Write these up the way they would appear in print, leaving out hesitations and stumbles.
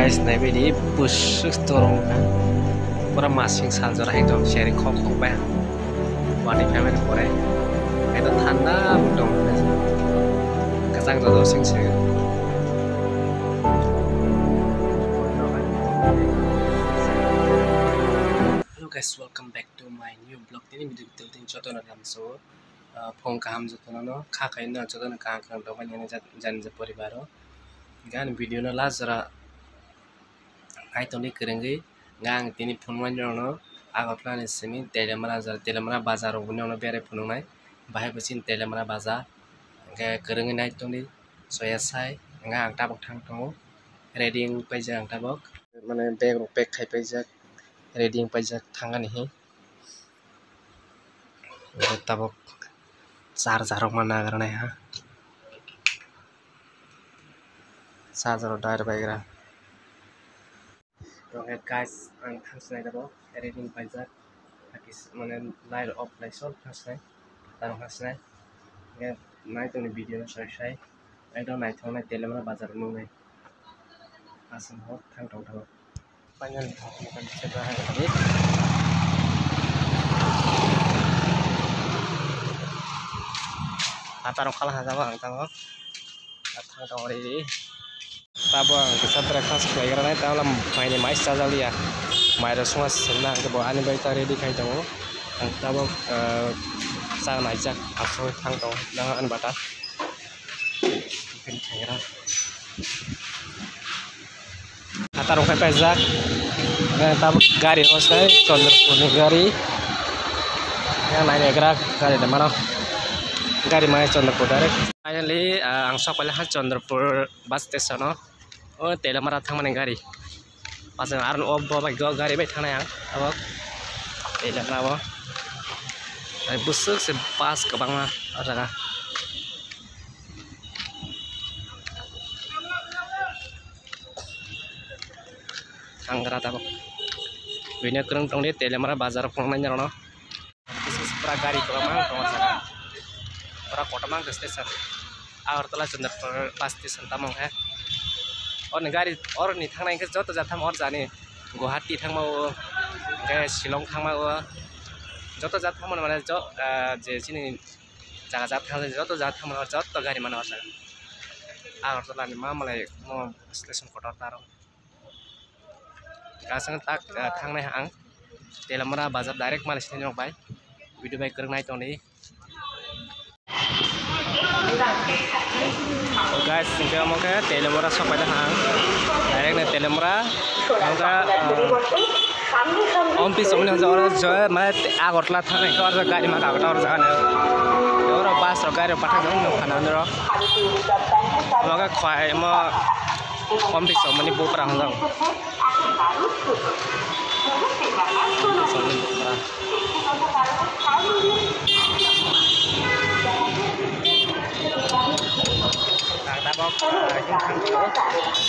guys này bây đi push storm pura masing sanjora ekdom sharing khok khok ba wani family pore ekdom thanda dong kazang do sing sing. Hello guys, welcome back to my new vlog. Ini video tin choto na kam so phong kam joto no kha khai na choto na ka khang do bani jan je poribaro gan video na lazara ai to ni kerengi ngang tini phone wan no agotla ni simi telemara bazar ubni no bere phone nai bahai bachin telemara bazar ga kerengi nai to ni soya sai ngang ta bok thang to reading paijang ta bok mane bag ro pack khai paijak reading paijak thangani hi tabok charger mana karena ha charger dar baikra. Okay guys, ang thangslai dabo editing paijak akis mane light off light sol thangslai tarong thangslai ge nai to ni video sai ai do nai thong nai telemara bazar nu nai asam hot thang tong tho panjang kan cheba ha ni atarong khala ha jawa ang tango thang tong ri tabang kesatra khas player nai talam maine mai sajalia mai ra sunga senna ke bo ani bai ta ready khai tango ang tabang sa nai jak aso thang tong nang an bata kin thaira atarong khai pajak tabang gari hosai Chandrapur ni gari yang naik negara gari de mana gari mai Chandrapur direct. Finally ang sakpala ha Chandrapur bus station no oh telemara thangmani gari pasang aron obbo bai go gari bai thangnai ang abok telemara bo ai busuk se bus kabangma araga angra tabok bina kereng tong de telemara bazar phongnai no pra gari kabangma tong para kotamang station agartala Chandrapur bus station tamong hai और गाड़ी और नि थांनाय के जत जाथाम और जाने गुवाहाटी थांमाव के शिलं थांमाव जत जाथाम माने ज जे चिनि जागा जाथाम जत जाथाम और जत गाड़ी माने और आगरतला नि मा मलाई म स्टेशन कोटर तारो गासंग ताक थांनाय आं तेलमरा बाजार डाइरेक्ट माले स्टेशन बाय भिडियो बाय करनाय तोनि guys singka moga telemara sampai hang direct na telemara moga ompi somni jora joy ma agortla thane kor gari ma agota or jane oro bus ro gari patha jong no khana ro moga khwai mo ompi somni bopra hang tabok yung thang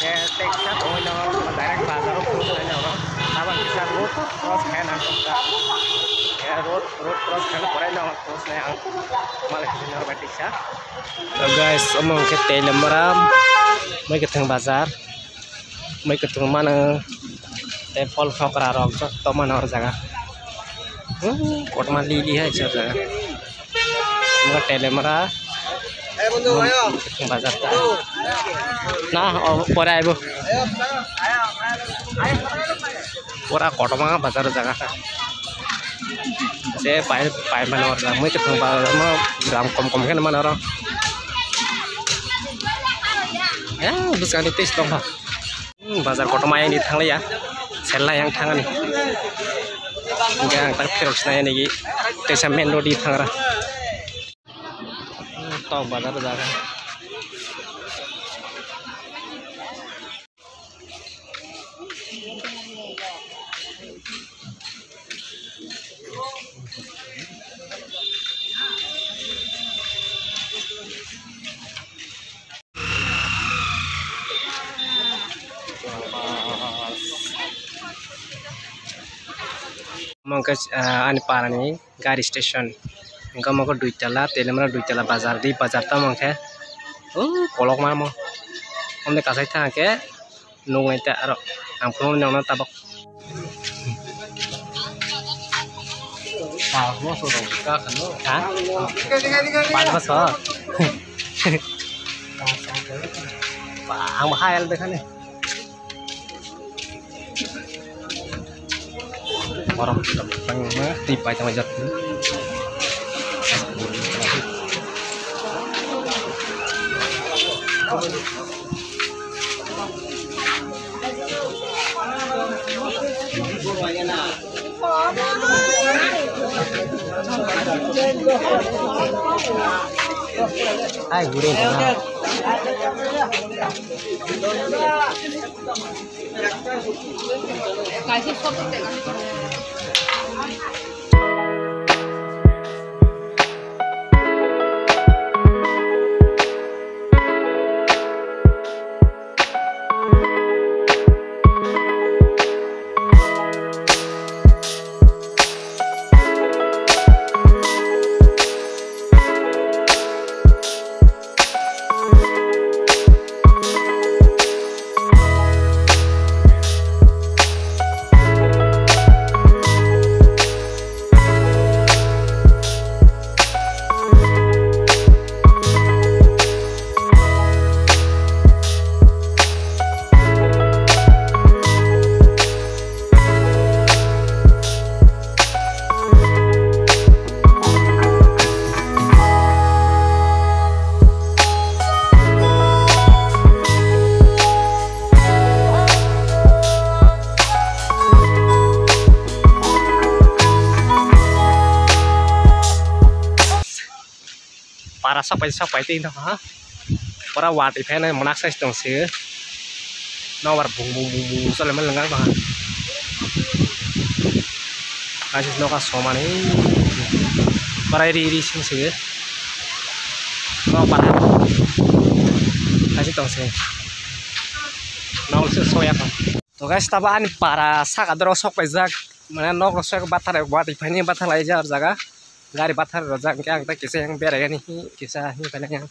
ke teksa oi no direct bazar ro phone na no tabang kisa road cross khan ang ta ya road cross khan korai no cross na ang mal khinor batisha. So guys among ke telemara mai ke thang bazar mai ke thang mana te fol phokra rok to mana or jaga kotma li hai jaga mo telemara bazar na pore aibo pura kotoma bazar jaga se pai mana or moi ke thang bazar ma gram kom ke mana or ya buskani tes tong ha bazar kotoma yang di thangla ya sella yang thangani gang tak ferox na ni tesa main road di thangra to bazar jaga mongka ani parani gari station engka moko duitala telemara duitala bazar di bazar ta mongke kolok ma mo omde kasai thake nung này ta rồi ang phun nó ta bọc nó sổ đồng cá khẩn nó hả bạn có sợ ang mahal deh kan nih orang mah tipe sama jat hai gurih kasih sop para sampai tin thôi hả para wat thì này mà nát sai đồng xứ nó vào bùng bùng bùng bùng sao lại mất lăng vào cái nó có số mà này para đi xin xứ nó para cái đồng xứ nó sẽ soi apa to guys tabaan para sak adro sok pajak mana nok rosok batar wat thì này batar lai jar jaga gari batar rojak yang kita kisah yang biar ini kisah ini banyak yang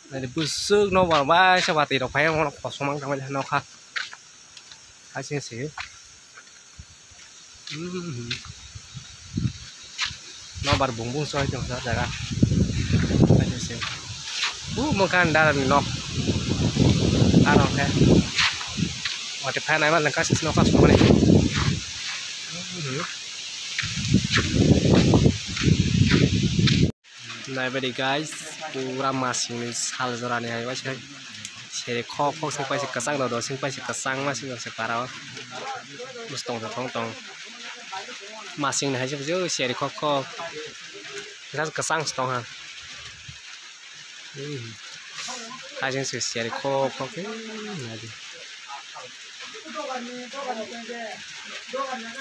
dari busuk no barba sebati do payah mau kosong kamu dah no kah kasih sih no bar bumbung soal jong soal jaga kasih sih makan darah no ano kan waktu payah naik malah kasih no kosong mana Nah, ini guys, pura masing hal zoran ya, guys. Seri kok sing pasti kesang, dodo sing pasti kesang masih nggak separah. Mesti tong. Masing nih aja betul, seri kok. Kita kesang setongan. Aja sih seri kok,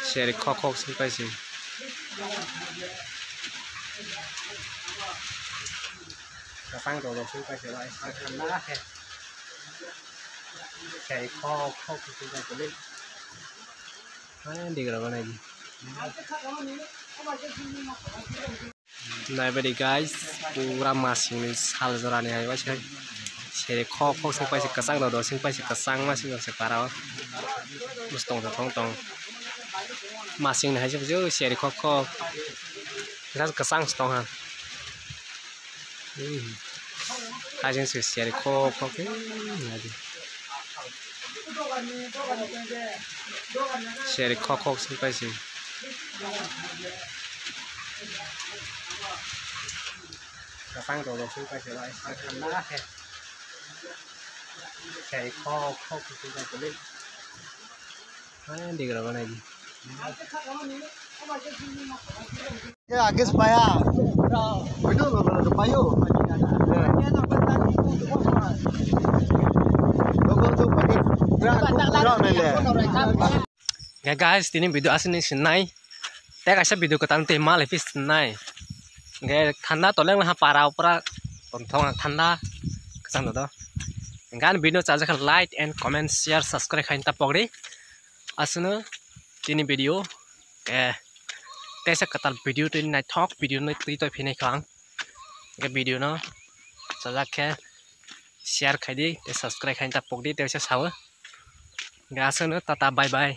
seri kok sing pasti. Kasang rồi chúng ta sẽ lại thành lá hè chạy kho chúng ta sẽ lên đi rồi này này vậy guys pura masing hal zoran ya guys chạy kho chúng ta sẽ kasang rồi chúng ta sẽ kasang masih nggak separah mesti tong masing này aja betul chạy kho kita kasang setongan aja sih seri kok lagi seri kok sampai sih kasang rồi sampai sih lại thành lá hè seri kok sampai sih đi rồi này ya आगे से पाया बेटो तो पायो ya guys ini video asli senai teh kasih video ketan tema lebih senai gak thanda tolong lah para opera tontong thanda kesana tuh kan video caca kan like and comment share subscribe kain tapok deh asli ini video tes ketal video tu ini talk video ni tu pinai kang ke video no caca ke share kai di subscribe kain tapok deh terus sahaja Gasono tata bye bye.